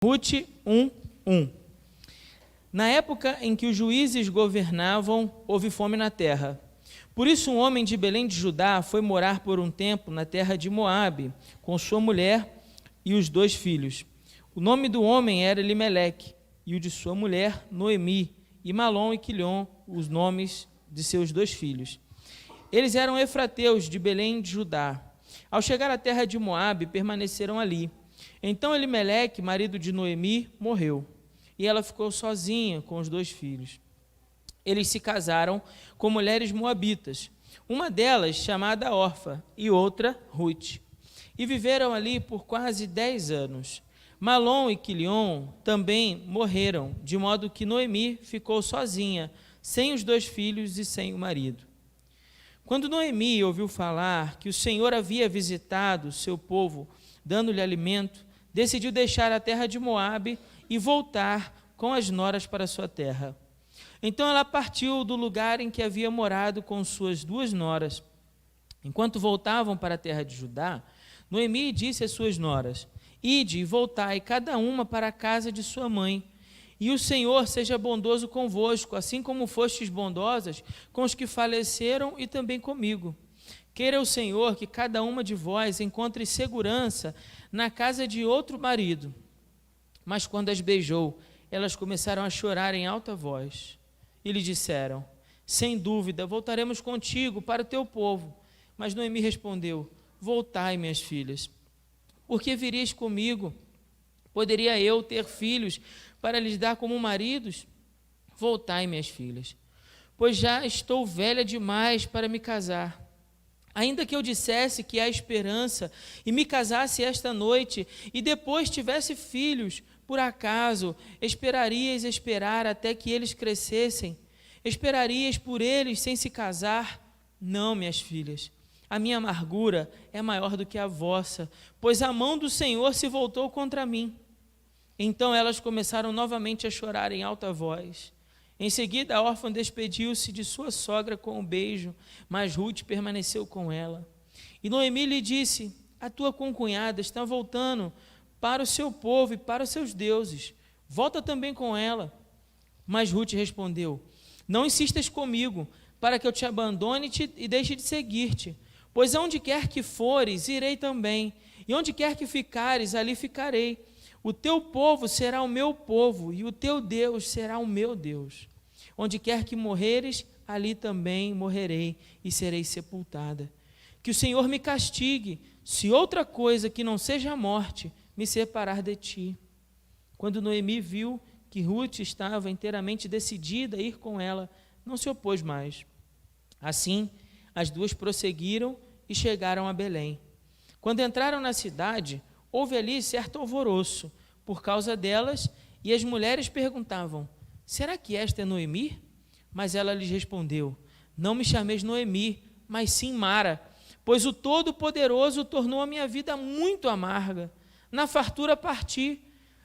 Ruth 1:1. Na época em que os juízes governavam, houve fome na terra. Por isso um homem de Belém de Judá foi morar por um tempo na terra de Moabe, com sua mulher e os 2 filhos. O nome do homem era Elimeleque, e o de sua mulher Noemi, e Malom e Quilion, os nomes de seus 2 filhos. Eles eram efrateus de Belém de Judá. Ao chegar à terra de Moabe, permaneceram ali. Então Elimeleque, marido de Noemi, morreu, e ela ficou sozinha com os 2 filhos. Eles se casaram com mulheres moabitas, uma delas chamada Orfa e outra Ruth, e viveram ali por quase 10 anos. Malom e Quilion também morreram, de modo que Noemi ficou sozinha, sem os 2 filhos e sem o marido. Quando Noemi ouviu falar que o Senhor havia visitado o seu povo, dando-lhe alimento, decidiu deixar a terra de Moabe e voltar com as noras para sua terra. Então ela partiu do lugar em que havia morado com suas 2 noras. Enquanto voltavam para a terra de Judá, Noemi disse às suas noras: Ide e voltai, cada uma para a casa de sua mãe, e o Senhor seja bondoso convosco, assim como fostes bondosas com os que faleceram e também comigo. Queira o Senhor que cada uma de vós encontre segurança na casa de outro marido. Mas quando as beijou, elas começaram a chorar em alta voz. E lhe disseram: sem dúvida, voltaremos contigo para o teu povo. Mas Noemi respondeu: voltai, minhas filhas. Por que virias comigo? Poderia eu ter filhos para lhes dar como maridos? Voltai, minhas filhas, pois já estou velha demais para me casar. Ainda que eu dissesse que há esperança e me casasse esta noite e depois tivesse filhos, por acaso esperarias esperar até que eles crescessem? Esperarias por eles sem se casar? Não, minhas filhas, a minha amargura é maior do que a vossa, pois a mão do Senhor se voltou contra mim. Então elas começaram novamente a chorar em alta voz. Em seguida, a órfã despediu-se de sua sogra com um beijo, mas Ruth permaneceu com ela. E Noemi lhe disse: a tua concunhada está voltando para o seu povo e para os seus deuses. Volta também com ela. Mas Ruth respondeu: não insistas comigo, para que eu te abandone e deixe de seguir-te. Pois aonde quer que fores, irei também, e onde quer que ficares, ali ficarei. O teu povo será o meu povo, e o teu Deus será o meu Deus. Onde quer que morreres, ali também morrerei e serei sepultada. Que o Senhor me castigue, se outra coisa que não seja a morte me separar de ti. Quando Noemi viu que Ruth estava inteiramente decidida a ir com ela, não se opôs mais. Assim, as 2 prosseguiram e chegaram a Belém. Quando entraram na cidade, houve ali certo alvoroço por causa delas, e as mulheres perguntavam: será que esta é Noemi? Mas ela lhes respondeu: não me chameis Noemi, mas sim Mara, pois o Todo-Poderoso tornou a minha vida muito amarga. Na fartura parti,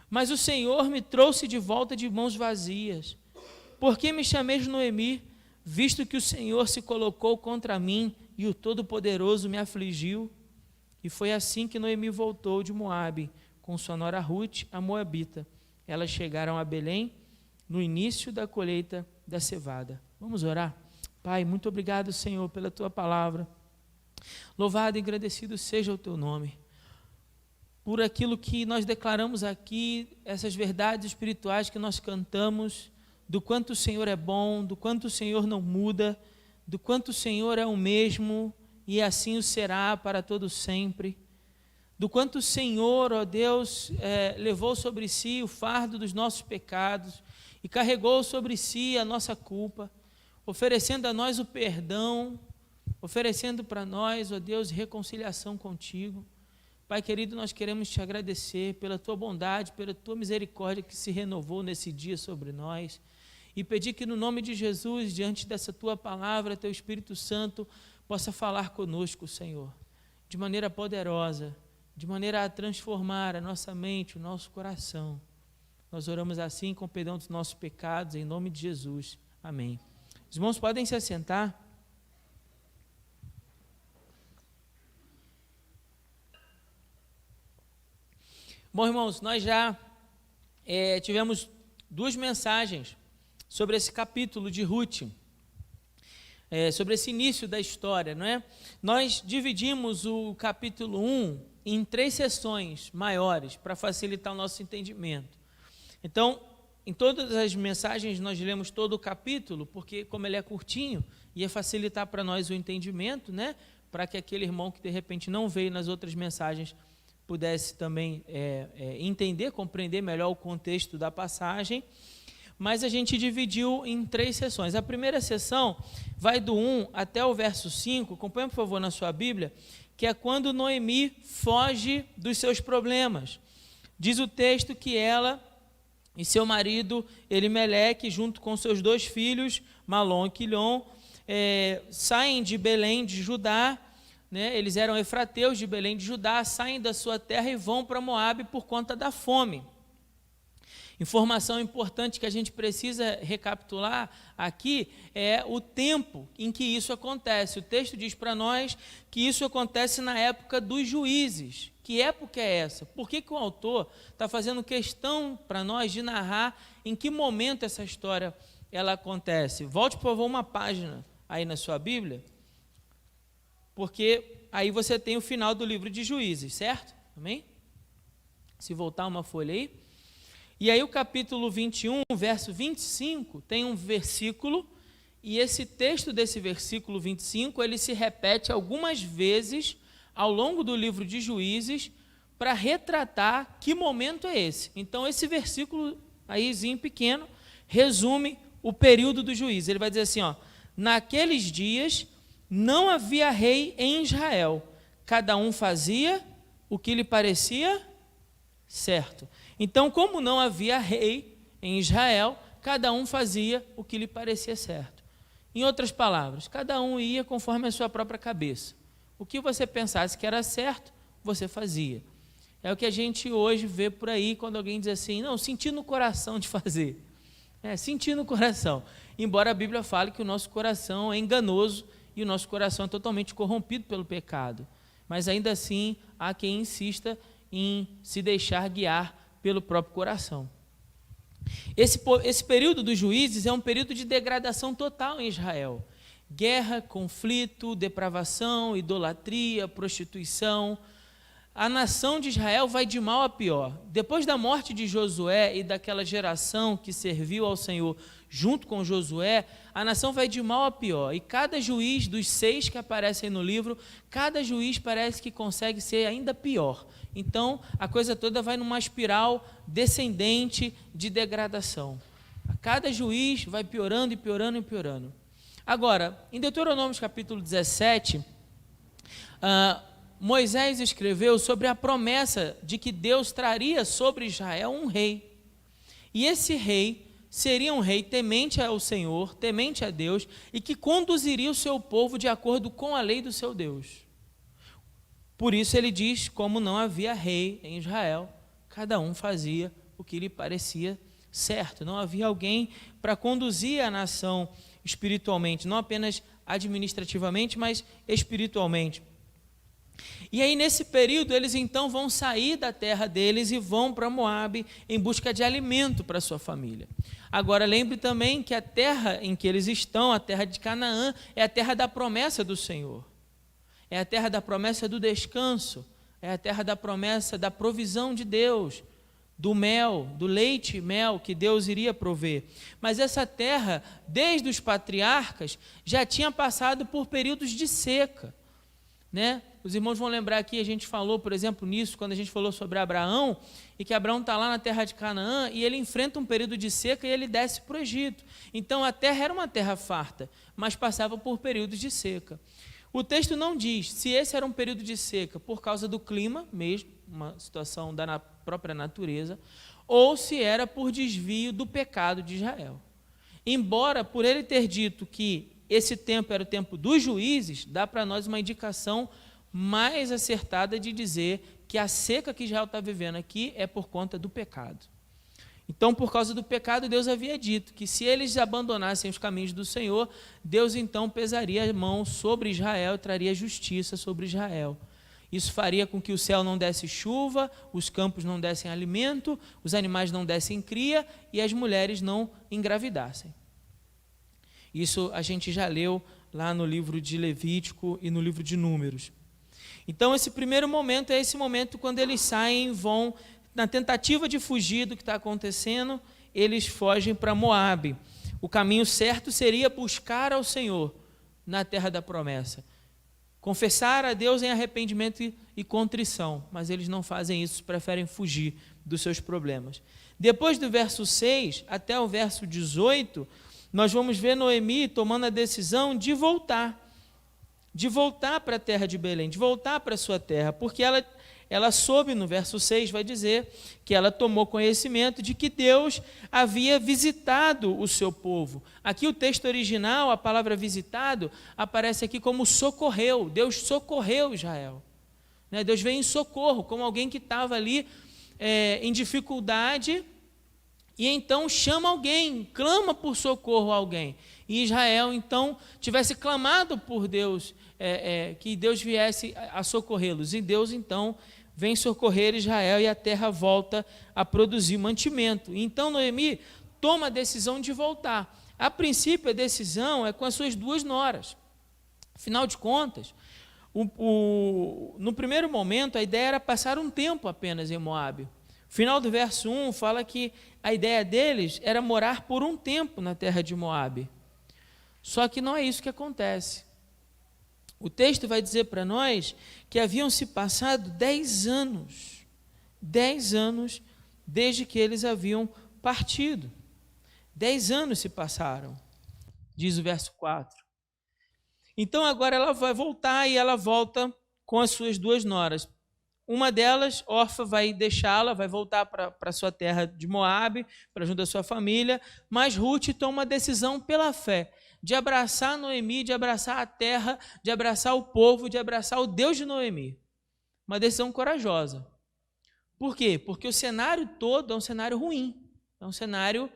mas o Senhor me trouxe de volta de mãos vazias. Por que me chameis Noemi, visto que o Senhor se colocou contra mim e o Todo-Poderoso me afligiu? E foi assim que Noemi voltou de Moabe, com sua nora Ruth, a moabita. Elas chegaram a Belém no início da colheita da cevada. Vamos orar? Pai, muito obrigado, Senhor, pela tua palavra. Louvado e agradecido seja o teu nome, por aquilo que nós declaramos aqui, essas verdades espirituais que nós cantamos, do quanto o Senhor é bom, do quanto o Senhor não muda, do quanto o Senhor é o mesmo e assim o será para todo sempre, do quanto o Senhor, ó Deus, levou sobre si o fardo dos nossos pecados e carregou sobre si a nossa culpa, oferecendo a nós o perdão, oferecendo para nós, ó Deus, reconciliação contigo. Pai querido, nós queremos te agradecer pela tua bondade, pela tua misericórdia que se renovou nesse dia sobre nós, e pedir que no nome de Jesus, diante dessa tua palavra, teu Espírito Santo possa falar conosco, Senhor, de maneira poderosa, de maneira a transformar a nossa mente, o nosso coração. Nós oramos assim com o perdão dos nossos pecados, em nome de Jesus. Amém. Os irmãos podem se assentar. Bom, irmãos, nós já tivemos 2 mensagens sobre esse capítulo de Ruth, sobre esse início da história, não é? Nós dividimos o capítulo 1 em 3 sessões maiores para facilitar o nosso entendimento. Então, em todas as mensagens nós lemos todo o capítulo, porque como ele é curtinho, ia facilitar para nós o entendimento, né? Para que aquele irmão que de repente não veio nas outras mensagens pudesse também entender, compreender melhor o contexto da passagem. Mas a gente dividiu em 3 sessões. A primeira sessão vai do 1 até o verso 5, acompanha por favor na sua Bíblia, que é quando Noemi foge dos seus problemas. Diz o texto que ela e seu marido Elimeleque, junto com seus 2 filhos, Malom e Quilion, saem de Belém de Judá, né? Eles eram efrateus de Belém de Judá, saem da sua terra e vão para Moabe por conta da fome. Informação importante que a gente precisa recapitular aqui é o tempo em que isso acontece. O texto diz para nós que isso acontece na época dos juízes. Que época é essa? Por que o autor está fazendo questão para nós de narrar em que momento essa história ela acontece? Volte, por favor, uma página aí na sua Bíblia, porque aí você tem o final do livro de Juízes, certo? Amém? Se voltar uma folha aí. E aí o capítulo 21, verso 25, tem um versículo, e esse texto desse versículo 25, ele se repete algumas vezes ao longo do livro de Juízes, para retratar que momento é esse. Então esse versículo aízinho pequeno, resume o período do juízo. Ele vai dizer assim, naqueles dias não havia rei em Israel, cada um fazia o que lhe parecia certo. Então, como não havia rei em Israel, cada um fazia o que lhe parecia certo. Em outras palavras, cada um ia conforme a sua própria cabeça. O que você pensasse que era certo, você fazia. É o que a gente hoje vê por aí, quando alguém diz assim, não, senti no coração de fazer. Senti no coração. Embora a Bíblia fale que o nosso coração é enganoso e o nosso coração é totalmente corrompido pelo pecado. Mas ainda assim, há quem insista em se deixar guiar pelo próprio coração. Esse período dos juízes é um período de degradação total em Israel. Guerra, conflito, depravação, idolatria, prostituição. A nação de Israel vai de mal a pior. Depois da morte de Josué e daquela geração que serviu ao Senhor junto com Josué, a nação vai de mal a pior. E cada juiz dos 6 que aparecem no livro, cada juiz parece que consegue ser ainda pior. Então, a coisa toda vai numa espiral descendente de degradação. Cada juiz vai piorando e piorando e piorando. Agora, em Deuteronômio capítulo 17, Moisés escreveu sobre a promessa de que Deus traria sobre Israel um rei. E esse rei seria um rei temente ao Senhor, temente a Deus, e que conduziria o seu povo de acordo com a lei do seu Deus. Por isso ele diz, como não havia rei em Israel, cada um fazia o que lhe parecia certo. Não havia alguém para conduzir a nação espiritualmente, não apenas administrativamente, mas espiritualmente. E aí nesse período eles então vão sair da terra deles e vão para Moabe em busca de alimento para sua família. Agora lembre também que a terra em que eles estão, a terra de Canaã, é a terra da promessa do Senhor. É a terra da promessa do descanso, é a terra da promessa da provisão de Deus, do mel, do leite e mel que Deus iria prover. Mas essa terra, desde os patriarcas, já tinha passado por períodos de seca, né? Os irmãos vão lembrar aqui, a gente falou, por exemplo, nisso, quando a gente falou sobre Abraão, e que Abraão está lá na terra de Canaã, e ele enfrenta um período de seca e ele desce para o Egito. Então a terra era uma terra farta, mas passava por períodos de seca. O texto não diz se esse era um período de seca por causa do clima mesmo, uma situação da própria natureza, ou se era por desvio do pecado de Israel. Embora, por ele ter dito que esse tempo era o tempo dos juízes, dá para nós uma indicação mais acertada de dizer que a seca que Israel está vivendo aqui é por conta do pecado. Então, por causa do pecado, Deus havia dito que se eles abandonassem os caminhos do Senhor, Deus então pesaria a mão sobre Israel e traria justiça sobre Israel. Isso faria com que o céu não desse chuva, os campos não dessem alimento, os animais não dessem cria e as mulheres não engravidassem. Isso a gente já leu lá no livro de Levítico e no livro de Números. Então, esse primeiro momento é esse momento quando eles saem e vão, na tentativa de fugir do que está acontecendo, eles fogem para Moabe. O caminho certo seria buscar ao Senhor na terra da promessa. Confessar a Deus em arrependimento e contrição, mas eles não fazem isso, preferem fugir dos seus problemas. Depois do verso 6 até o verso 18, nós vamos ver Noemi tomando a decisão de voltar para a terra de Belém, de voltar para a sua terra, porque ela soube, no verso 6 vai dizer, que ela tomou conhecimento de que Deus havia visitado o seu povo. Aqui o texto original, a palavra visitado, aparece aqui como socorreu, Deus socorreu Israel. Deus veio em socorro, como alguém que estava ali em dificuldade, e então chama alguém, clama por socorro a alguém. E Israel, então, tivesse clamado por Deus, que Deus viesse a socorrê-los. E Deus, então, vem socorrer Israel e a terra volta a produzir mantimento. Então, Noemi toma a decisão de voltar. A princípio, a decisão é com as suas 2 noras. Afinal de contas, no primeiro momento, a ideia era passar um tempo apenas em Moabe. O final do verso 1 fala que a ideia deles era morar por um tempo na terra de Moabe. Só que não é isso que acontece. O texto vai dizer para nós que haviam se passado 10 anos desde que eles haviam partido. 10 anos se passaram, diz o verso 4. Então agora ela vai voltar e ela volta com as suas 2 noras. Uma delas, Orfa, vai deixá-la, vai voltar para sua terra de Moabe, para junto da sua família, mas Ruth toma uma decisão pela fé, de abraçar Noemi, de abraçar a terra, de abraçar o povo, de abraçar o Deus de Noemi. Uma decisão corajosa. Por quê? Porque o cenário todo é um cenário ruim, é um cenário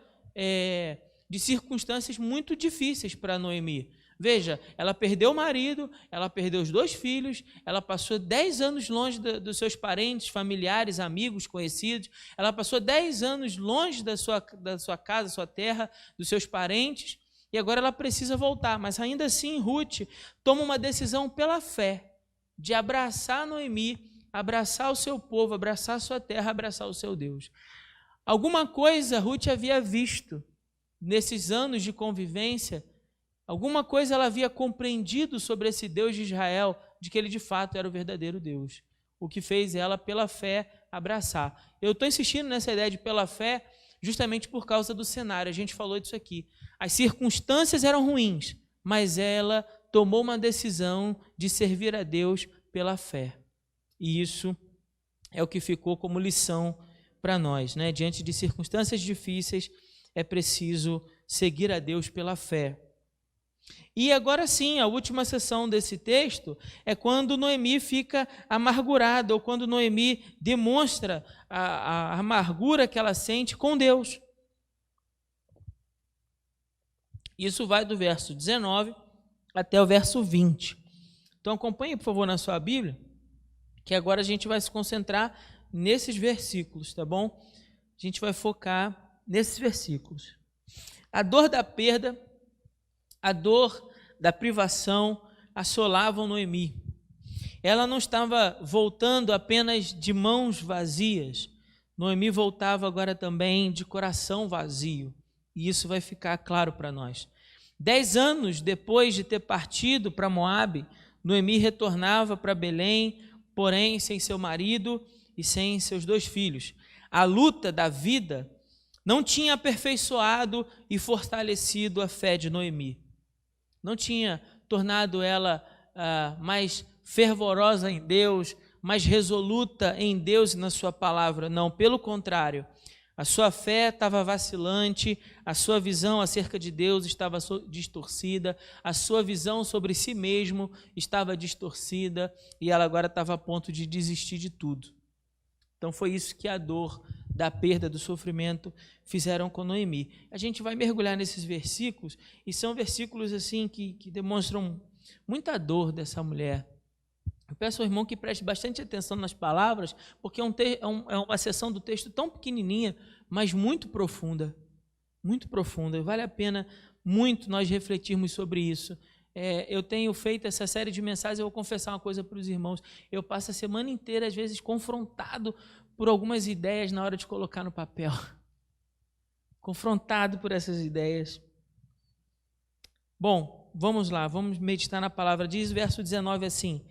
de circunstâncias muito difíceis para Noemi. Veja, ela perdeu o marido, ela perdeu os 2 filhos, ela passou 10 anos longe dos seus parentes, familiares, amigos, conhecidos, ela passou 10 anos longe da sua casa, sua terra, dos seus parentes, e agora ela precisa voltar. Mas ainda assim, Ruth toma uma decisão pela fé, de abraçar Noemi, abraçar o seu povo, abraçar a sua terra, abraçar o seu Deus. Alguma coisa Ruth havia visto nesses anos de convivência. Alguma coisa ela havia compreendido sobre esse Deus de Israel, de que ele de fato era o verdadeiro Deus, o que fez ela, pela fé, abraçar. Eu estou insistindo nessa ideia de pela fé, justamente por causa do cenário, a gente falou disso aqui. As circunstâncias eram ruins, mas ela tomou uma decisão de servir a Deus pela fé. E isso é o que ficou como lição para nós, né? Diante de circunstâncias difíceis, é preciso seguir a Deus pela fé. E agora sim, a última seção desse texto é quando Noemi fica amargurada, ou quando Noemi demonstra a amargura que ela sente com Deus. Isso vai do verso 19 até o verso 20. Então acompanhe, por favor, na sua Bíblia, que agora a gente vai se concentrar nesses versículos, tá bom? A gente vai focar nesses versículos. A dor da perda, a dor da privação assolavam Noemi. Ela não estava voltando apenas de mãos vazias. Noemi voltava agora também de coração vazio. E isso vai ficar claro para nós. 10 anos depois de ter partido para Moabe, Noemi retornava para Belém, porém sem seu marido e sem seus 2 filhos. A luta da vida não tinha aperfeiçoado e fortalecido a fé de Noemi. Não tinha tornado ela mais fervorosa em Deus, mais resoluta em Deus e na sua palavra. Não, pelo contrário. A sua fé estava vacilante, a sua visão acerca de Deus estava distorcida, a sua visão sobre si mesmo estava distorcida e ela agora estava a ponto de desistir de tudo. Então foi isso que a dor da perda, do sofrimento fizeram com Noemi. A gente vai mergulhar nesses versículos e são versículos assim que demonstram muita dor dessa mulher. Eu peço ao irmão que preste bastante atenção nas palavras, porque é uma seção do texto tão pequenininha, mas muito profunda. Muito profunda. Vale a pena muito nós refletirmos sobre isso. Eu tenho feito essa série de mensagens, eu vou confessar uma coisa para os irmãos. Eu passo a semana inteira, às vezes, confrontado por algumas ideias na hora de colocar no papel. Confrontado por essas ideias. Bom, vamos lá, vamos meditar na palavra. Diz verso 19 assim: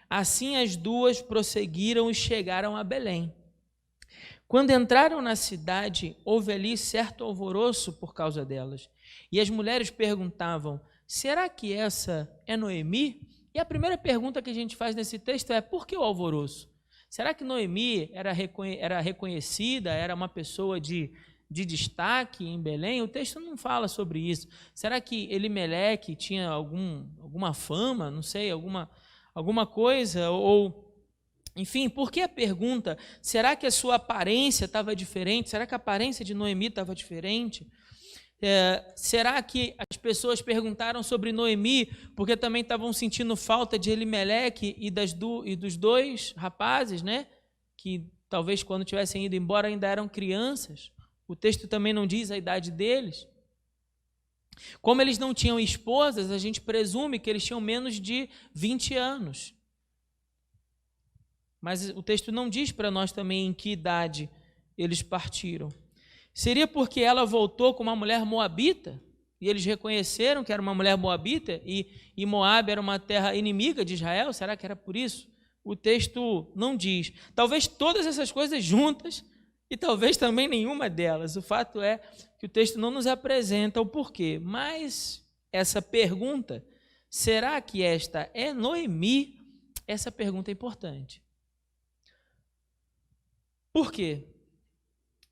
assim as duas prosseguiram e chegaram a Belém. Quando entraram na cidade, houve ali certo alvoroço por causa delas. E as mulheres perguntavam: será que essa é Noemi? E a primeira pergunta que a gente faz nesse texto é: por que o alvoroço? Será que Noemi era reconhecida, era uma pessoa de destaque em Belém? O texto não fala sobre isso. Será que Elimeleque tinha alguma fama, não sei, alguma coisa? Enfim, por que a pergunta? Será que a sua aparência estava diferente? Será que a aparência de Noemi estava diferente? Será que as pessoas perguntaram sobre Noemi porque também estavam sentindo falta de Elimeleque e dos dois rapazes, né? Que talvez quando tivessem ido embora ainda eram crianças. O texto também não diz a idade deles. Como eles não tinham esposas, a gente presume que eles tinham menos de 20 anos. Mas o texto não diz para nós também em que idade eles partiram. Seria porque ela voltou com uma mulher moabita, e eles reconheceram que era uma mulher moabita, e Moabe era uma terra inimiga de Israel? Será que era por isso? O texto não diz. Talvez todas essas coisas juntas, e talvez também nenhuma delas. O fato é que o texto não nos apresenta o porquê. Mas essa pergunta, será que esta é Noemi? Essa pergunta é importante. Por quê?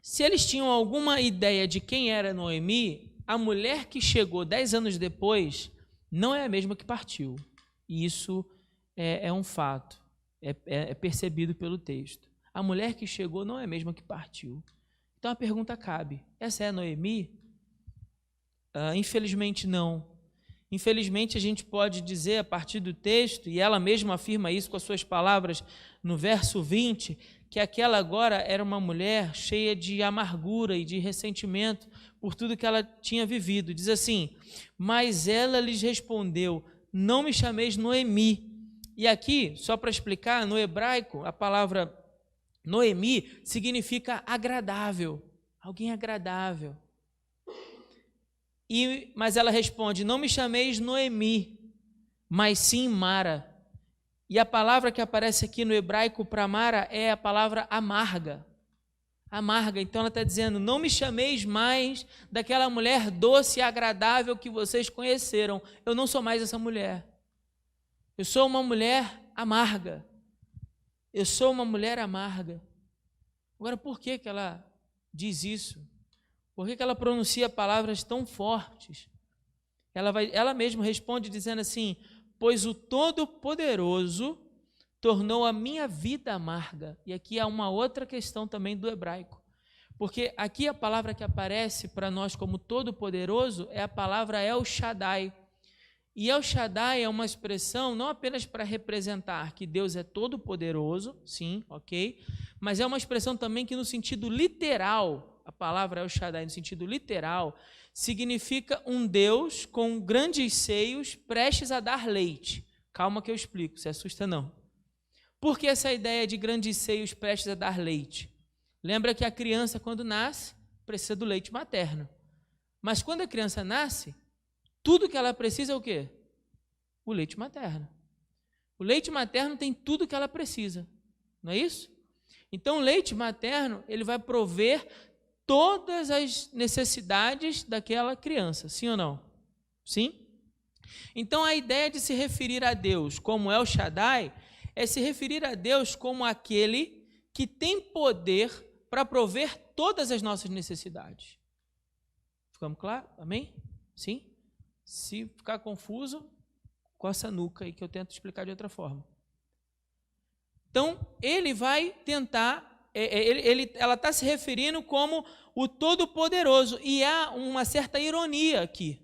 Se eles tinham alguma ideia de quem era Noemi, a mulher que chegou 10 anos depois não é a mesma que partiu. E isso é um fato, é percebido pelo texto. A mulher que chegou não é a mesma que partiu. Então a pergunta cabe: essa é Noemi? Infelizmente não. Infelizmente a gente pode dizer a partir do texto, e ela mesma afirma isso com as suas palavras no verso 20, que aquela agora era uma mulher cheia de amargura e de ressentimento por tudo que ela tinha vivido. Diz assim: mas ela lhes respondeu: não me chameis Noemi. E aqui, só para explicar, no hebraico, a palavra Noemi significa agradável, alguém agradável. Mas ela responde: não me chameis Noemi, mas sim Mara. E a palavra que aparece aqui no hebraico para Mara é a palavra amarga. Amarga. Então ela está dizendo: não me chameis mais daquela mulher doce e agradável que vocês conheceram. Eu não sou mais essa mulher. Eu sou uma mulher amarga. Eu sou uma mulher amarga. Agora, por que ela diz isso? Por que ela pronuncia palavras tão fortes? Ela mesma responde dizendo assim: pois o Todo-Poderoso tornou a minha vida amarga. E aqui há uma outra questão também do hebraico. Porque aqui a palavra que aparece para nós como Todo-Poderoso é a palavra El Shaddai. E El Shaddai é uma expressão não apenas para representar que Deus é todo-poderoso, sim, ok, mas é uma expressão também que no sentido literal, a palavra El Shaddai no sentido literal, significa um Deus com grandes seios prestes a dar leite. Calma que eu explico, se assusta não. Por que essa ideia de grandes seios prestes a dar leite? Lembra que a criança, quando nasce, precisa do leite materno. Mas quando a criança nasce, tudo que ela precisa é o quê? O leite materno. O leite materno tem tudo que ela precisa, não é isso? Então, o leite materno, ele vai prover todas as necessidades daquela criança, sim ou não? Sim? Então, a ideia de se referir a Deus como El Shaddai é se referir a Deus como aquele que tem poder para prover todas as nossas necessidades. Ficamos claros? Amém? Sim? Se ficar confuso, coça a nuca aí que eu tento explicar de outra forma. Então, ele vai tentar, ela está se referindo como o Todo-Poderoso, e há uma certa ironia aqui.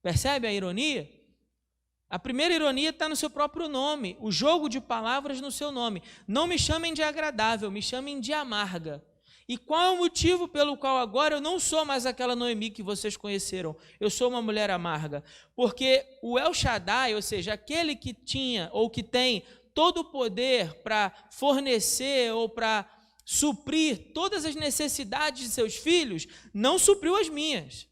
Percebe a ironia? A primeira ironia está no seu próprio nome, o jogo de palavras no seu nome. Não me chamem de agradável, me chamem de amarga. E qual é o motivo pelo qual agora eu não sou mais aquela Noemi que vocês conheceram? Eu sou uma mulher amarga. Porque o El Shaddai, ou seja, aquele que tinha ou que tem todo o poder para fornecer ou para suprir todas as necessidades de seus filhos, não supriu as minhas.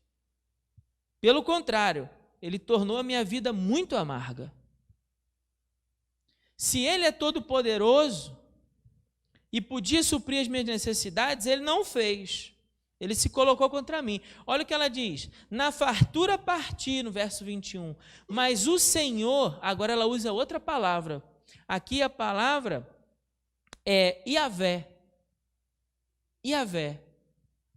Pelo contrário, ele tornou a minha vida muito amarga. Se ele é todo poderoso e podia suprir as minhas necessidades, ele não fez. Ele se colocou contra mim. Olha o que ela diz. Na fartura parti, no verso 21. Mas o Senhor, agora ela usa outra palavra. Aqui a palavra é Iavé. Iavé.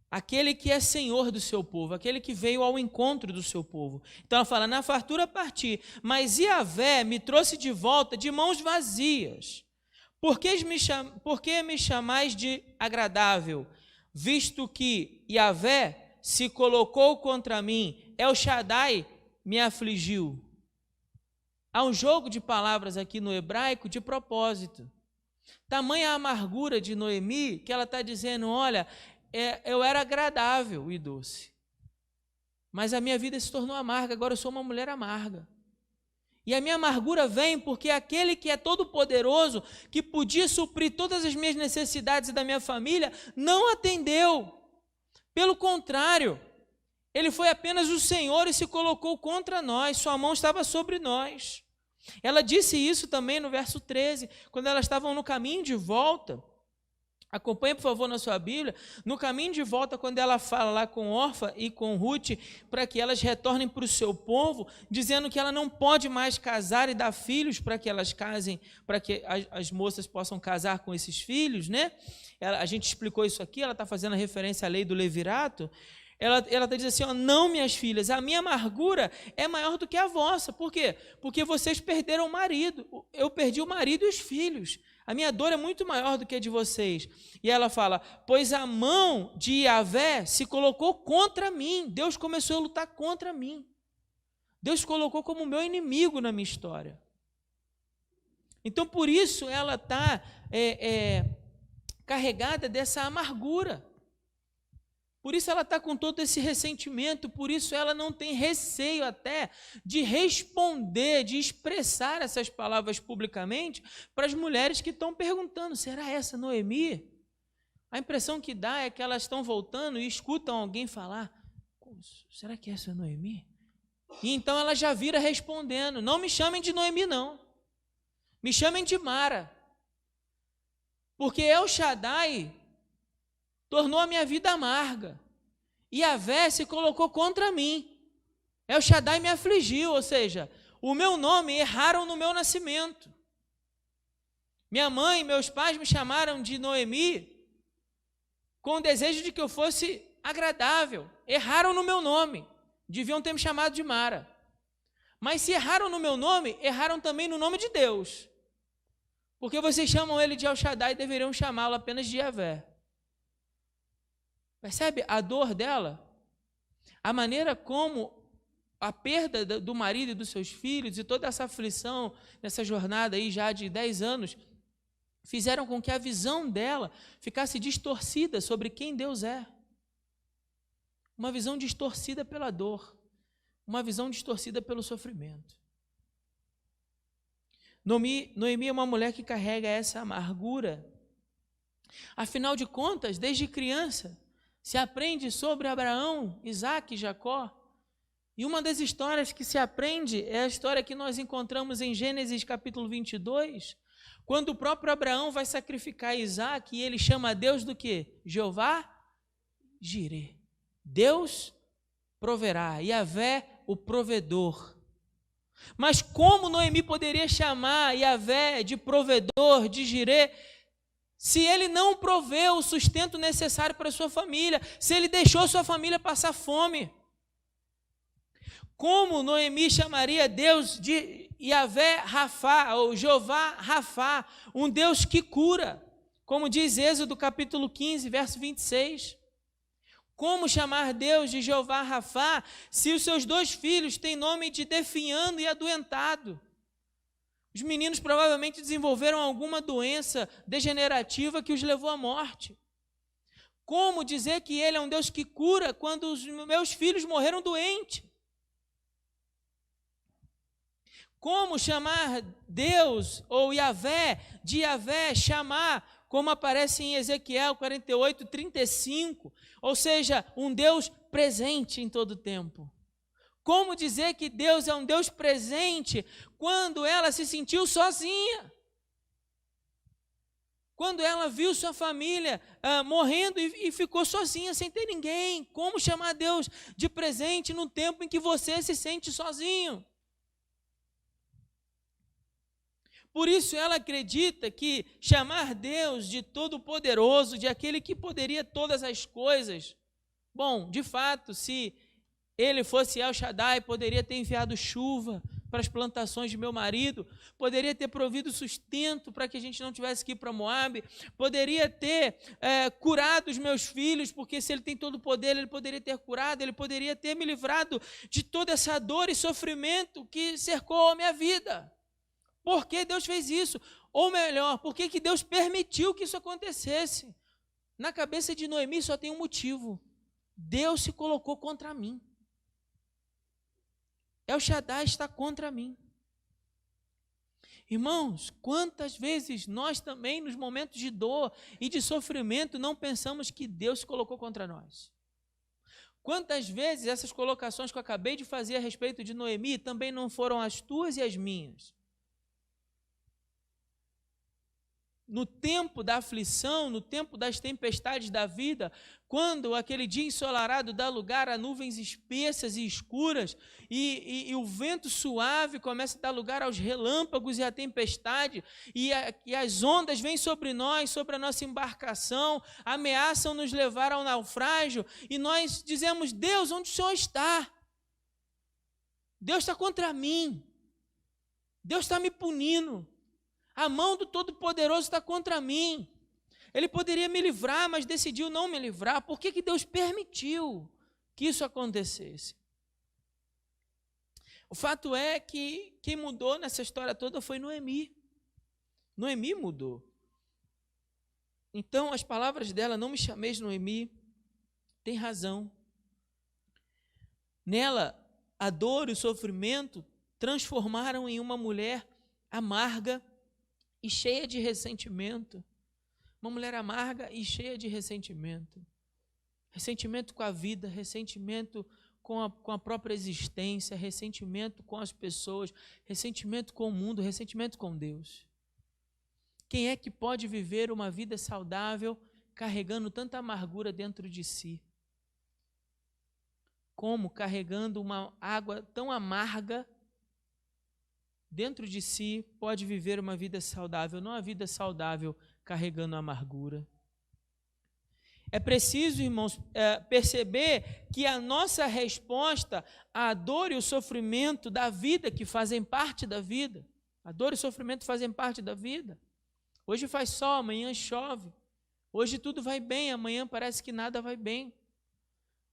Aquele que é Senhor do seu povo, aquele que veio ao encontro do seu povo. Então ela fala, na fartura parti, mas Iavé me trouxe de volta de mãos vazias. Por que me chamais de agradável, visto que Iavé se colocou contra mim, El Shaddai me afligiu? Há um jogo de palavras aqui no hebraico de propósito. Tamanha a amargura de Noemi que ela está dizendo, olha, eu era agradável e doce, mas a minha vida se tornou amarga, agora eu sou uma mulher amarga. E a minha amargura vem porque aquele que é todo poderoso, que podia suprir todas as minhas necessidades da minha família, não atendeu. Pelo contrário, ele foi apenas o Senhor e se colocou contra nós, sua mão estava sobre nós. Ela disse isso também no verso 13, quando elas estavam no caminho de volta. Acompanhe, por favor, na sua Bíblia. No caminho de volta, quando ela fala lá com Orfa e com Ruth, para que elas retornem para o seu povo, dizendo que ela não pode mais casar e dar filhos para que elas casem, para que as moças possam casar com esses filhos, né? A gente explicou isso aqui, ela está fazendo a referência à lei do levirato. Ela está dizendo assim, ó, não, minhas filhas, a minha amargura é maior do que a vossa. Por quê? Porque vocês perderam o marido. Eu perdi o marido e os filhos. A minha dor é muito maior do que a de vocês. E ela fala, pois a mão de Iavé se colocou contra mim. Deus começou a lutar contra mim. Deus colocou como meu inimigo na minha história. Então, por isso, ela está carregada dessa amargura. Por isso ela está com todo esse ressentimento, por isso ela não tem receio até de responder, de expressar essas palavras publicamente para as mulheres que estão perguntando, será essa Noemi? A impressão que dá é que elas estão voltando e escutam alguém falar, será que essa é Noemi? E então ela já vira respondendo, não me chamem de Noemi não, me chamem de Mara, porque El Shaddai tornou a minha vida amarga. E Iavé se colocou contra mim. El Shaddai me afligiu, ou seja, o meu nome erraram no meu nascimento. Minha mãe e meus pais me chamaram de Noemi com o desejo de que eu fosse agradável. Erraram no meu nome. Deviam ter me chamado de Mara. Mas se erraram no meu nome, erraram também no nome de Deus. Porque vocês chamam ele de El Shaddai e deveriam chamá-lo apenas de Iavé. Percebe a dor dela? A maneira como a perda do marido e dos seus filhos e toda essa aflição nessa jornada aí já de 10 anos fizeram com que a visão dela ficasse distorcida sobre quem Deus é. Uma visão distorcida pela dor, uma visão distorcida pelo sofrimento. Noemi é uma mulher que carrega essa amargura. Afinal de contas, desde criança, se aprende sobre Abraão, Isaque e Jacó. E uma das histórias que se aprende é a história que nós encontramos em Gênesis capítulo 22, quando o próprio Abraão vai sacrificar Isaque e ele chama a Deus do quê? Jeová Jirê. Deus proverá, Iavé o provedor. Mas como Noemi poderia chamar Iavé de provedor, de Jirê, se ele não proveu o sustento necessário para a sua família, se ele deixou sua família passar fome? Como Noemi chamaria Deus de Iavé Rafá, ou Jeová Rafá, um Deus que cura, como diz Êxodo capítulo 15, verso 26. Como chamar Deus de Jeová Rafá, se os seus 2 filhos têm nome de definhando e adoentado? Os meninos provavelmente desenvolveram alguma doença degenerativa que os levou à morte. Como dizer que Ele é um Deus que cura quando os meus filhos morreram doentes? Como chamar Deus ou Yahvé de Yahvé, chamar, como aparece em Ezequiel 48, 35, ou seja, um Deus presente em todo o tempo? Como dizer que Deus é um Deus presente quando ela se sentiu sozinha? Quando ela viu sua família morrendo e ficou sozinha, sem ter ninguém. Como chamar Deus de presente no tempo em que você se sente sozinho? Por isso ela acredita que chamar Deus de Todo-Poderoso, de aquele que poderia todas as coisas, bom, de fato, se Ele fosse El Shaddai, poderia ter enviado chuva para as plantações de meu marido, poderia ter provido sustento para que a gente não tivesse que ir para Moabe, poderia ter curado os meus filhos, porque se Ele tem todo o poder, Ele poderia ter curado, Ele poderia ter me livrado de toda essa dor e sofrimento que cercou a minha vida. Por que Deus fez isso? Ou melhor, por que Deus permitiu que isso acontecesse? Na cabeça de Noemi só tem um motivo: Deus se colocou contra mim. El Shaddai está contra mim. Irmãos, quantas vezes nós também, nos momentos de dor e de sofrimento, não pensamos que Deus se colocou contra nós? Quantas vezes essas colocações que eu acabei de fazer a respeito de Noemi também não foram as tuas e as minhas? No tempo da aflição, no tempo das tempestades da vida, quando aquele dia ensolarado dá lugar a nuvens espessas e escuras e o vento suave começa a dar lugar aos relâmpagos e à tempestade e as ondas vêm sobre nós, sobre a nossa embarcação, ameaçam nos levar ao naufrágio e nós dizemos: Deus, onde o Senhor está? Deus está contra mim, Deus está me punindo. A mão do Todo-Poderoso está contra mim. Ele poderia me livrar, mas decidiu não me livrar. Por que Deus permitiu que isso acontecesse? O fato é que quem mudou nessa história toda foi Noemi. Noemi mudou. Então, as palavras dela, não me chameis Noemi, tem razão. Nela, a dor e o sofrimento transformaram em uma mulher amarga e cheia de ressentimento. Uma mulher amarga e cheia de ressentimento. Ressentimento com a vida, ressentimento com a própria existência, ressentimento com as pessoas, ressentimento com o mundo, ressentimento com Deus. Quem é que pode viver uma vida saudável carregando tanta amargura dentro de si? Como carregando uma água tão amarga dentro de si pode viver uma vida saudável, não a vida saudável carregando a amargura. É preciso, irmãos, perceber que a nossa resposta à dor e o sofrimento da vida, que fazem parte da vida, a dor e o sofrimento fazem parte da vida. Hoje faz sol, amanhã chove. Hoje tudo vai bem, amanhã parece que nada vai bem.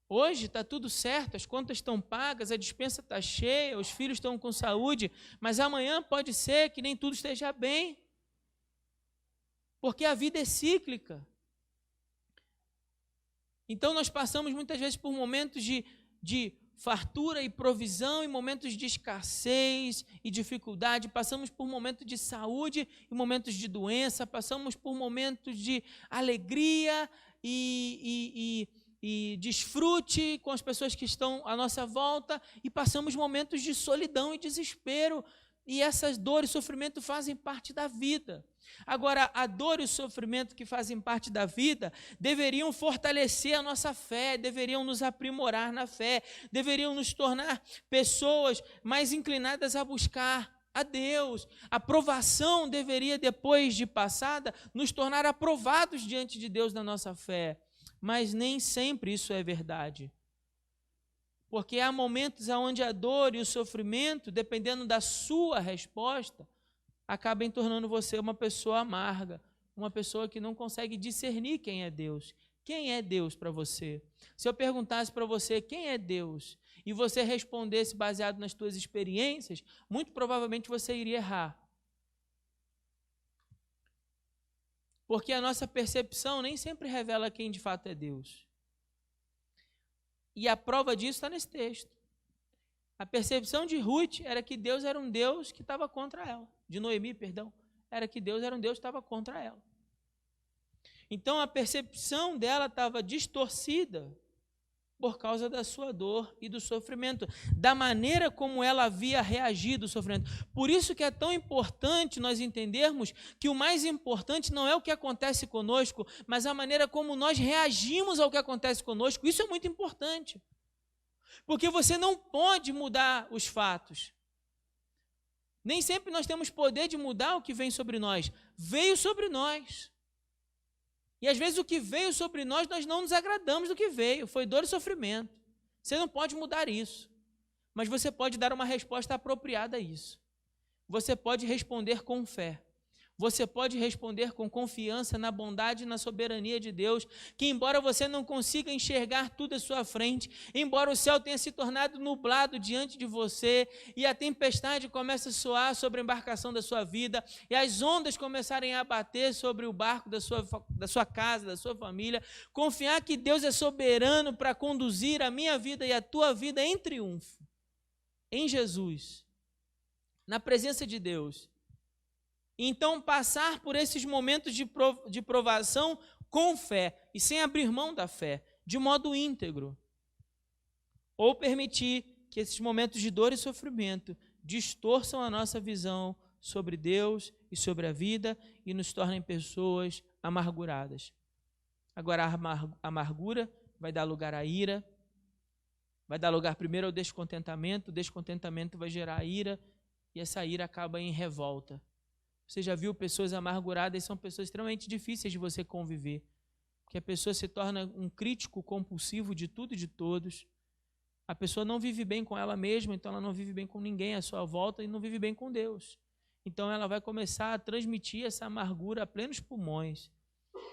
Hoje está tudo certo, as contas estão pagas, a despensa está cheia, os filhos estão com saúde, mas amanhã pode ser que nem tudo esteja bem, porque a vida é cíclica. Então nós passamos muitas vezes por momentos de fartura e provisão, e momentos de escassez e dificuldade, passamos por momentos de saúde e momentos de doença, passamos por momentos de alegria e desfrute com as pessoas que estão à nossa volta, e passamos momentos de solidão e desespero, e essas dores e sofrimento fazem parte da vida. Agora, a dor e o sofrimento que fazem parte da vida deveriam fortalecer a nossa fé, deveriam nos aprimorar na fé, deveriam nos tornar pessoas mais inclinadas a buscar a Deus. A provação deveria, depois de passada, nos tornar aprovados diante de Deus na nossa fé. Mas nem sempre isso é verdade. Porque há momentos onde a dor e o sofrimento, dependendo da sua resposta, acabam tornando você uma pessoa amarga, uma pessoa que não consegue discernir quem é Deus, Quem é Deus para você? Se eu perguntasse para você quem é Deus e você respondesse baseado nas suas experiências, muito provavelmente você iria errar. Porque a nossa percepção nem sempre revela quem de fato é Deus. E a prova disso está nesse texto. A percepção de Ruth era que Deus era um Deus que estava contra ela. De Noemi, perdão. Era que Deus era um Deus que estava contra ela. Então a percepção dela estava distorcida por causa da sua dor e do sofrimento, da maneira como ela havia reagido ao sofrimento. Por isso que é tão importante nós entendermos que o mais importante não é o que acontece conosco, mas a maneira como nós reagimos ao que acontece conosco. Isso é muito importante. Porque você não pode mudar os fatos. Nem sempre nós temos poder de mudar o que vem sobre nós. Veio sobre nós. E às vezes o que veio sobre nós, nós não nos agradamos do que veio. Foi dor e sofrimento. Você não pode mudar isso. Mas você pode dar uma resposta apropriada a isso. Você pode responder com fé. Você pode responder com confiança na bondade e na soberania de Deus, que embora você não consiga enxergar tudo à sua frente, embora o céu tenha se tornado nublado diante de você, e a tempestade comece a soar sobre a embarcação da sua vida, e as ondas começarem a bater sobre o barco da sua casa, da sua família, confiar que Deus é soberano para conduzir a minha vida e a tua vida em triunfo, em Jesus, na presença de Deus. Então, passar por esses momentos de provação com fé e sem abrir mão da fé, de modo íntegro. Ou permitir que esses momentos de dor e sofrimento distorçam a nossa visão sobre Deus e sobre a vida e nos tornem pessoas amarguradas. Agora, a amargura vai dar lugar à ira, vai dar lugar primeiro ao descontentamento, o descontentamento vai gerar ira e essa ira acaba em revolta. Você já viu pessoas amarguradas, são pessoas extremamente difíceis de você conviver, porque a pessoa se torna um crítico compulsivo de tudo e de todos. A pessoa não vive bem com ela mesma, então ela não vive bem com ninguém à sua volta e não vive bem com Deus. Então ela vai começar a transmitir essa amargura a plenos pulmões.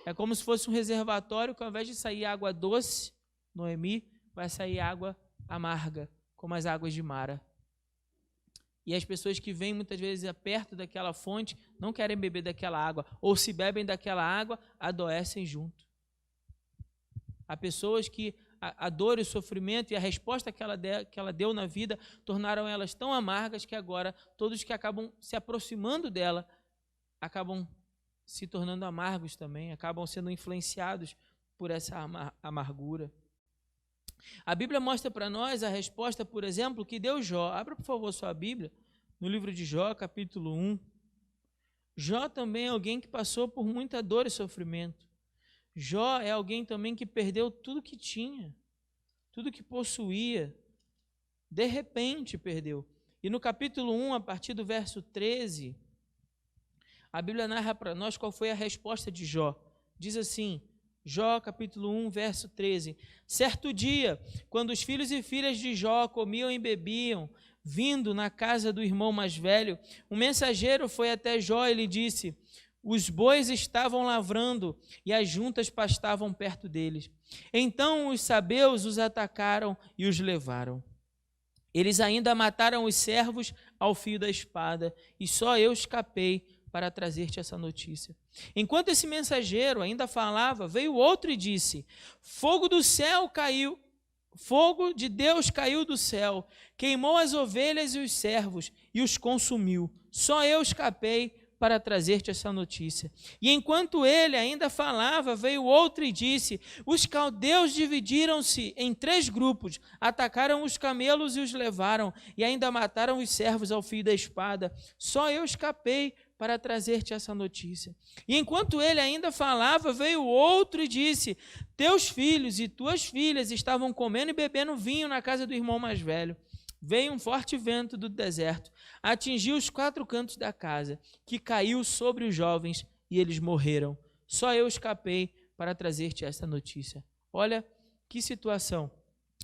É como se fosse um reservatório que ao invés de sair água doce, Noemi, vai sair água amarga, como as águas de Mara. E as pessoas que vêm muitas vezes perto daquela fonte não querem beber daquela água, ou se bebem daquela água, adoecem junto. Há pessoas que a dor e o sofrimento e a resposta que ela deu na vida tornaram elas tão amargas que agora todos que acabam se aproximando dela acabam se tornando amargos também, acabam sendo influenciados por essa amargura. A Bíblia mostra para nós a resposta, por exemplo, que deu Jó. Abra, por favor, sua Bíblia, no livro de Jó, capítulo 1. Jó também é alguém que passou por muita dor e sofrimento. Jó é alguém também que perdeu tudo que tinha, tudo que possuía. De repente perdeu. E no capítulo 1, a partir do verso 13, a Bíblia narra para nós qual foi a resposta de Jó. Diz assim, Jó, capítulo 1, verso 13. Certo dia, quando os filhos e filhas de Jó comiam e bebiam, vindo na casa do irmão mais velho, um mensageiro foi até Jó e lhe disse: os bois estavam lavrando e as juntas pastavam perto deles. Então os sabeus os atacaram e os levaram. Eles ainda mataram os servos ao fio da espada, e só eu escapei para trazer-te essa notícia. Enquanto esse mensageiro ainda falava, veio outro e disse: fogo do céu caiu, fogo de Deus caiu do céu, queimou as ovelhas e os servos e os consumiu. Só eu escapei para trazer-te essa notícia. E enquanto ele ainda falava, veio outro e disse: os caldeus dividiram-se em 3 grupos, atacaram os camelos e os levaram, e ainda mataram os servos ao fio da espada. Só eu escapei para trazer-te essa notícia. E enquanto ele ainda falava, veio outro e disse: teus filhos e tuas filhas estavam comendo e bebendo vinho na casa do irmão mais velho. Veio um forte vento do deserto, atingiu os 4 cantos da casa, que caiu sobre os jovens e eles morreram. Só eu escapei para trazer-te essa notícia. Olha que situação.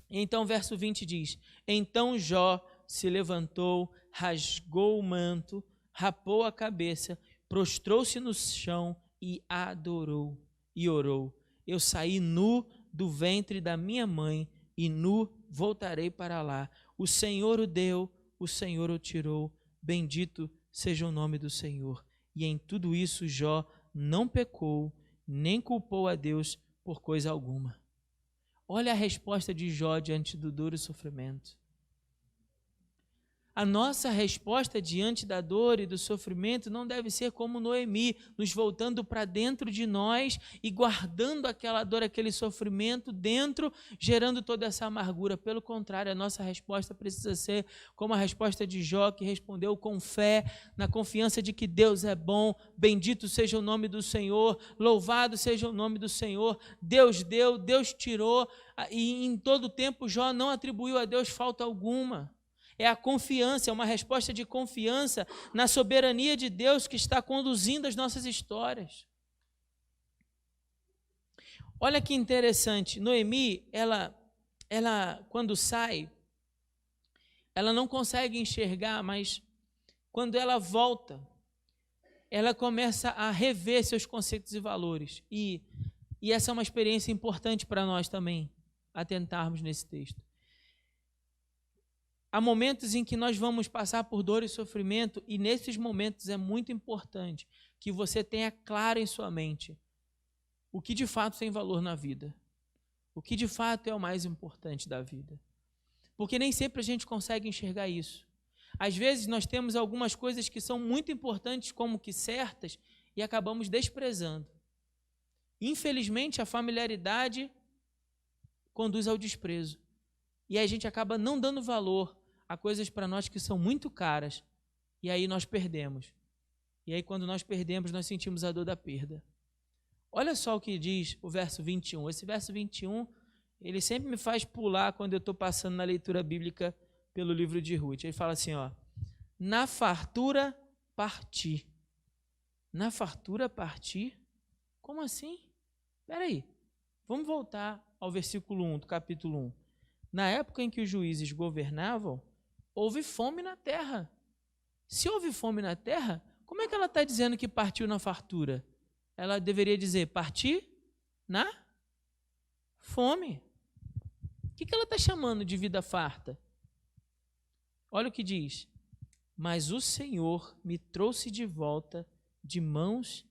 Então, verso 20 diz: então Jó se levantou, rasgou o manto, rapou a cabeça, prostrou-se no chão e adorou e orou. eu saí nu do ventre da minha mãe, e nu voltarei para lá. O Senhor o deu, o Senhor o tirou, bendito seja o nome do Senhor. E em tudo isso Jó não pecou, nem culpou a Deus por coisa alguma. Olha a resposta de Jó diante do duro sofrimento. A nossa resposta diante da dor e do sofrimento não deve ser como Noemi, nos voltando para dentro de nós e guardando aquela dor, aquele sofrimento dentro, gerando toda essa amargura. Pelo contrário, a nossa resposta precisa ser como a resposta de Jó, que respondeu com fé, na confiança de que Deus é bom, bendito seja o nome do Senhor, louvado seja o nome do Senhor, Deus deu, Deus tirou, e em todo tempo Jó não atribuiu a Deus falta alguma. É a confiança, é uma resposta de confiança na soberania de Deus que está conduzindo as nossas histórias. Olha que interessante, Noemi, ela quando sai, ela não consegue enxergar, mas quando ela volta, ela começa a rever seus conceitos e valores. E essa é uma experiência importante para nós também, atentarmos nesse texto. Há momentos em que nós vamos passar por dor e sofrimento, e nesses momentos é muito importante que você tenha claro em sua mente o que de fato tem valor na vida, o que de fato é o mais importante da vida. Porque nem sempre a gente consegue enxergar isso. Às vezes nós temos algumas coisas que são muito importantes como que certas e acabamos desprezando. Infelizmente, a familiaridade conduz ao desprezo. E aí a gente acaba não dando valor a coisas para nós que são muito caras. E aí nós perdemos. E aí quando nós perdemos, nós sentimos a dor da perda. Olha só o que diz o verso 21. Esse verso 21, ele sempre me faz pular quando eu estou passando na leitura bíblica pelo livro de Ruth. Ele fala assim, ó, na fartura parti. Na fartura parti? Como assim? Espera aí. Vamos voltar ao versículo 1 do capítulo 1. Na época em que os juízes governavam, houve fome na terra. Se houve fome na terra, como é que ela está dizendo que partiu na fartura? Ela deveria dizer, partir na fome. O que ela está chamando de vida farta? Olha o que diz. Mas o Senhor me trouxe de volta de mãos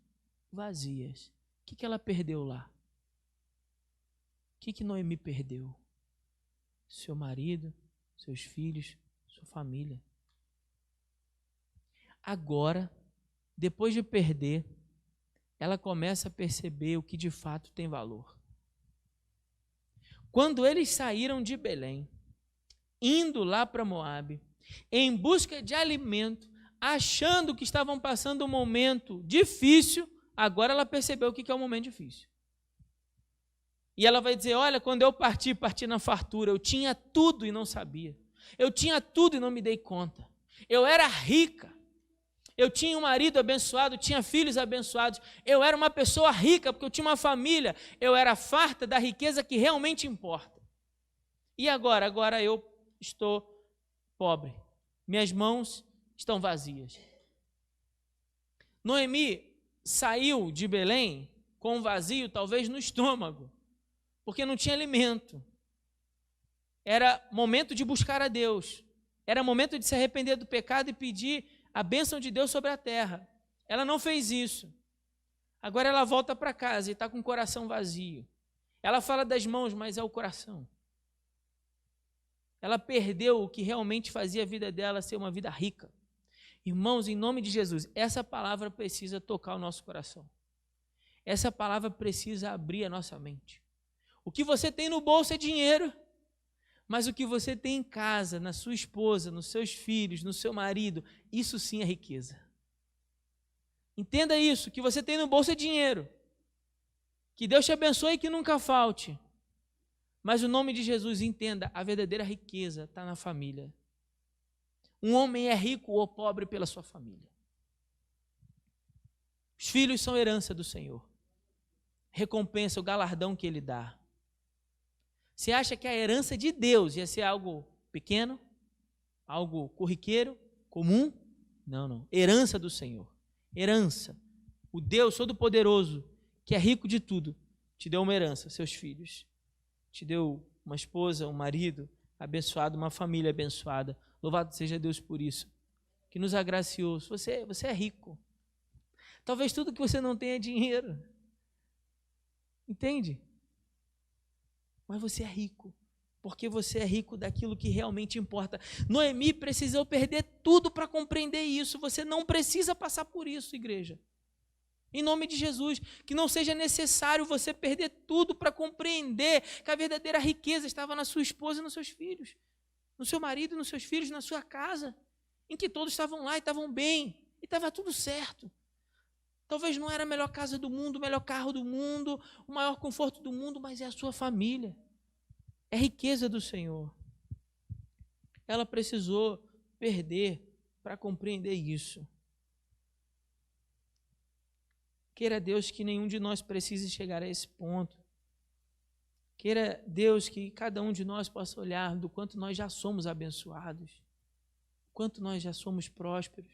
vazias. O que ela perdeu lá? O que Noemi perdeu? Seu marido, seus filhos, sua família. Agora, depois de perder, ela começa a perceber o que de fato tem valor. Quando eles saíram de Belém, indo lá para Moabe, em busca de alimento, achando que estavam passando um momento difícil, agora ela percebeu o que é um momento difícil. E ela vai dizer, olha, quando eu parti na fartura, eu tinha tudo e não sabia. Eu tinha tudo e não me dei conta. Eu era rica. Eu tinha um marido abençoado, tinha filhos abençoados. Eu era uma pessoa rica porque eu tinha uma família. Eu era farta da riqueza que realmente importa. E agora? Agora eu estou pobre. Minhas mãos estão vazias. Noemi saiu de Belém com um vazio, talvez no estômago, porque não tinha alimento. Era momento de buscar a Deus. Era momento de se arrepender do pecado e pedir a bênção de Deus sobre a terra. Ela não fez isso. Agora ela volta para casa e está com o coração vazio. Ela fala das mãos, mas é o coração. Ela perdeu o que realmente fazia a vida dela ser uma vida rica. Irmãos, em nome de Jesus, essa palavra precisa tocar o nosso coração. Essa palavra precisa abrir a nossa mente. O que você tem no bolso é dinheiro, mas o que você tem em casa, na sua esposa, nos seus filhos, no seu marido, isso sim é riqueza. Entenda isso, o que você tem no bolso é dinheiro. Que Deus te abençoe e que nunca falte. Mas o nome de Jesus, entenda, a verdadeira riqueza está na família. Um homem é rico ou pobre pela sua família. Os filhos são herança do Senhor. Recompensa, o galardão que Ele dá. Você acha que a herança de Deus ia ser algo pequeno? Algo corriqueiro? Comum? Não, não. Herança do Senhor. Herança. O Deus Todo-Poderoso, que é rico de tudo, te deu uma herança, seus filhos. Te deu uma esposa, um marido abençoado, uma família abençoada. Louvado seja Deus por isso, que nos agraciou. Você é rico. Talvez tudo que você não tenha é dinheiro. Entende? Mas você é rico, porque você é rico daquilo que realmente importa. Noemi precisou perder tudo para compreender isso. Você não precisa passar por isso, igreja. Em nome de Jesus, que não seja necessário você perder tudo para compreender que a verdadeira riqueza estava na sua esposa e nos seus filhos, no seu marido e nos seus filhos, na sua casa, em que todos estavam lá e estavam bem, e estava tudo certo. Talvez não era a melhor casa do mundo, o melhor carro do mundo, o maior conforto do mundo, mas é a sua família. É a riqueza do Senhor. Ela precisou perder para compreender isso. Queira Deus que nenhum de nós precise chegar a esse ponto. Queira Deus que cada um de nós possa olhar do quanto nós já somos abençoados, quanto nós já somos prósperos,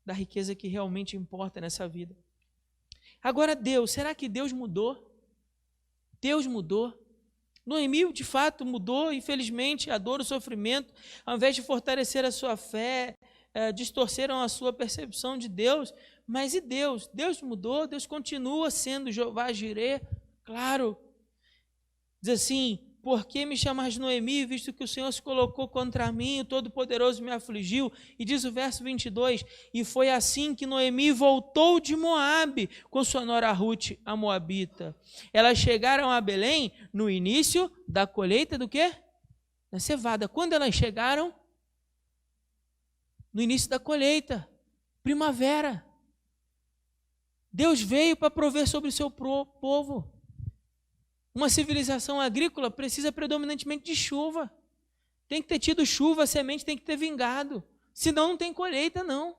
da riqueza que realmente importa nessa vida. Agora Deus, será que Deus mudou? Deus mudou. Noemi, de fato, mudou, infelizmente, a dor, o sofrimento, ao invés de fortalecer a sua fé, distorceram a sua percepção de Deus. Mas e Deus? Deus mudou, Deus continua sendo Jeová Jireh, claro. Diz assim: por que me chamas Noemi, visto que o Senhor se colocou contra mim, o Todo-Poderoso me afligiu? E diz o verso 22, e foi assim que Noemi voltou de Moabe com sua nora Ruth, a Moabita. Elas chegaram a Belém no início da colheita do quê? Da cevada. Quando elas chegaram? No início da colheita, primavera. Deus veio para prover sobre o seu povo. Uma civilização agrícola precisa predominantemente de chuva. Tem que ter tido chuva, a semente tem que ter vingado. Senão não tem colheita, não.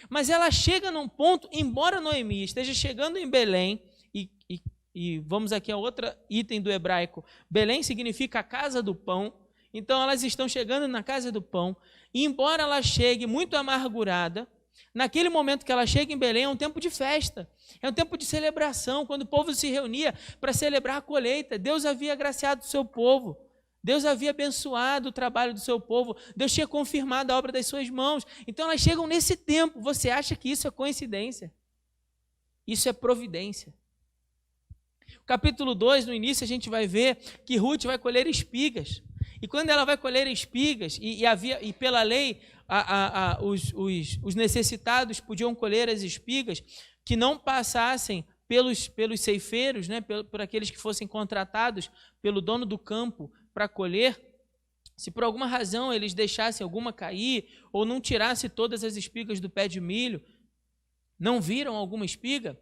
Mas ela chega num ponto, embora Noemi esteja chegando em Belém, e vamos aqui a outro item do hebraico. Belém significa a casa do pão. Então elas estão chegando na casa do pão. E embora ela chegue muito amargurada, naquele momento que ela chega em Belém é um tempo de festa, é um tempo de celebração, quando o povo se reunia para celebrar a colheita. Deus havia agraciado o seu povo, Deus havia abençoado o trabalho do seu povo, Deus tinha confirmado a obra das suas mãos. Então elas chegam nesse tempo. Você acha que isso é coincidência? Isso é providência. Capítulo 2, no início, a gente vai ver que Ruth vai colher espigas. E quando ela vai colher espigas, e pela lei, os necessitados podiam colher as espigas que não passassem pelos ceifeiros, né, por aqueles que fossem contratados pelo dono do campo para colher. Se por alguma razão eles deixassem alguma cair, ou não tirassem todas as espigas do pé de milho, não viram alguma espiga,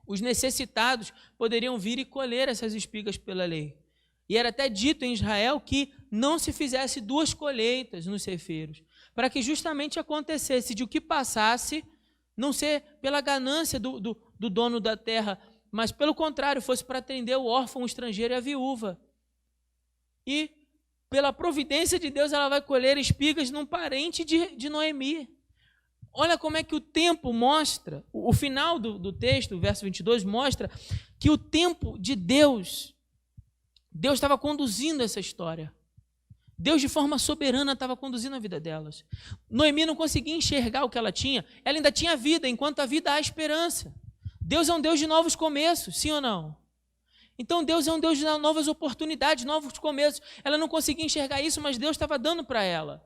os necessitados poderiam vir e colher essas espigas pela lei. E era até dito em Israel que não se fizesse 2 colheitas nos ceifeiros, para que justamente acontecesse de o que passasse não ser pela ganância do dono da terra, mas pelo contrário, fosse para atender o órfão, o estrangeiro e a viúva. E pela providência de Deus, ela vai colher espigas num parente de Noemi. Olha como é que o tempo mostra, o final do texto, o verso 22, mostra que o tempo de Deus estava conduzindo essa história. Deus, de forma soberana, estava conduzindo a vida delas. Noemi não conseguia enxergar o que ela tinha. Ela ainda tinha vida, enquanto a vida há esperança. Deus é um Deus de novos começos, sim ou não? Então Deus é um Deus de novas oportunidades, novos começos. Ela não conseguia enxergar isso, mas Deus estava dando para ela.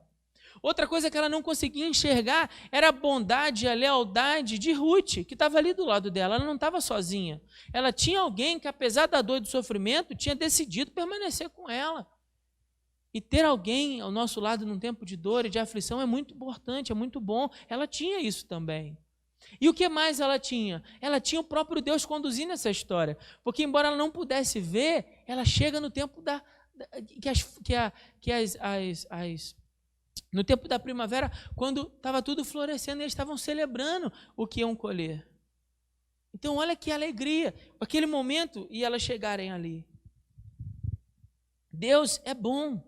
Outra coisa que ela não conseguia enxergar era a bondade, a lealdade de Ruth, que estava ali do lado dela. Ela não estava sozinha. Ela tinha alguém que, apesar da dor e do sofrimento, tinha decidido permanecer com ela. E ter alguém ao nosso lado num tempo de dor e de aflição é muito importante, é muito bom. Ela tinha isso também. E o que mais ela tinha? Ela tinha o próprio Deus conduzindo essa história. Porque, embora ela não pudesse ver, ela chega no tempo no tempo da primavera, quando estava tudo florescendo, e eles estavam celebrando o que iam colher. Então, olha que alegria, aquele momento e elas chegarem ali. Deus é bom.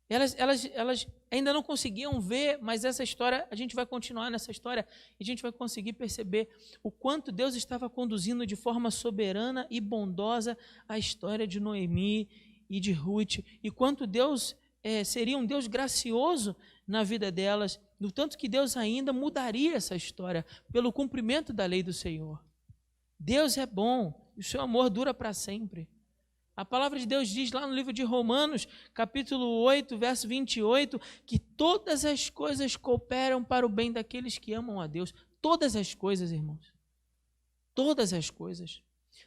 Elas ainda não conseguiam ver, mas essa história, a gente vai continuar nessa história e a gente vai conseguir perceber o quanto Deus estava conduzindo de forma soberana e bondosa a história de Noemi e de Ruth, e quanto Deus seria um Deus gracioso na vida delas, no tanto que Deus ainda mudaria essa história pelo cumprimento da lei do Senhor. Deus é bom e o seu amor dura para sempre. A palavra de Deus diz lá no livro de Romanos, capítulo 8, verso 28, que todas as coisas cooperam para o bem daqueles que amam a Deus. Todas as coisas, irmãos. Todas as coisas.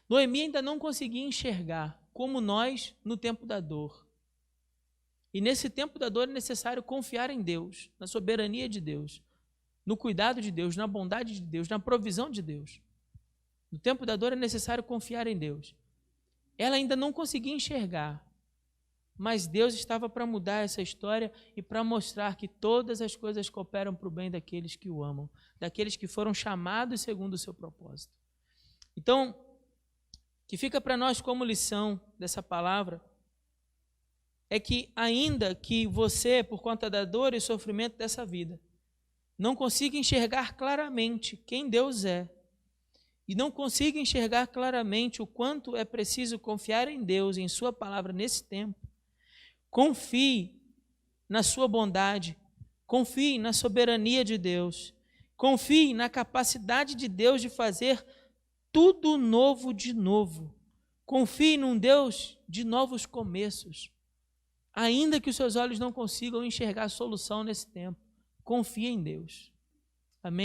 Noemi ainda não conseguia enxergar, como nós, no tempo da dor. E nesse tempo da dor é necessário confiar em Deus, na soberania de Deus, no cuidado de Deus, na bondade de Deus, na provisão de Deus. No tempo da dor é necessário confiar em Deus. Ela ainda não conseguia enxergar, mas Deus estava para mudar essa história e para mostrar que todas as coisas cooperam para o bem daqueles que o amam, daqueles que foram chamados segundo o seu propósito. Então, que fica para nós como lição dessa palavra é que ainda que você, por conta da dor e sofrimento dessa vida, não consiga enxergar claramente quem Deus é, e não consiga enxergar claramente o quanto é preciso confiar em Deus, em sua palavra nesse tempo, confie na sua bondade, confie na soberania de Deus, confie na capacidade de Deus de fazer tudo novo de novo. Confie num Deus de novos começos. Ainda que os seus olhos não consigam enxergar a solução nesse tempo, confie em Deus. Amém?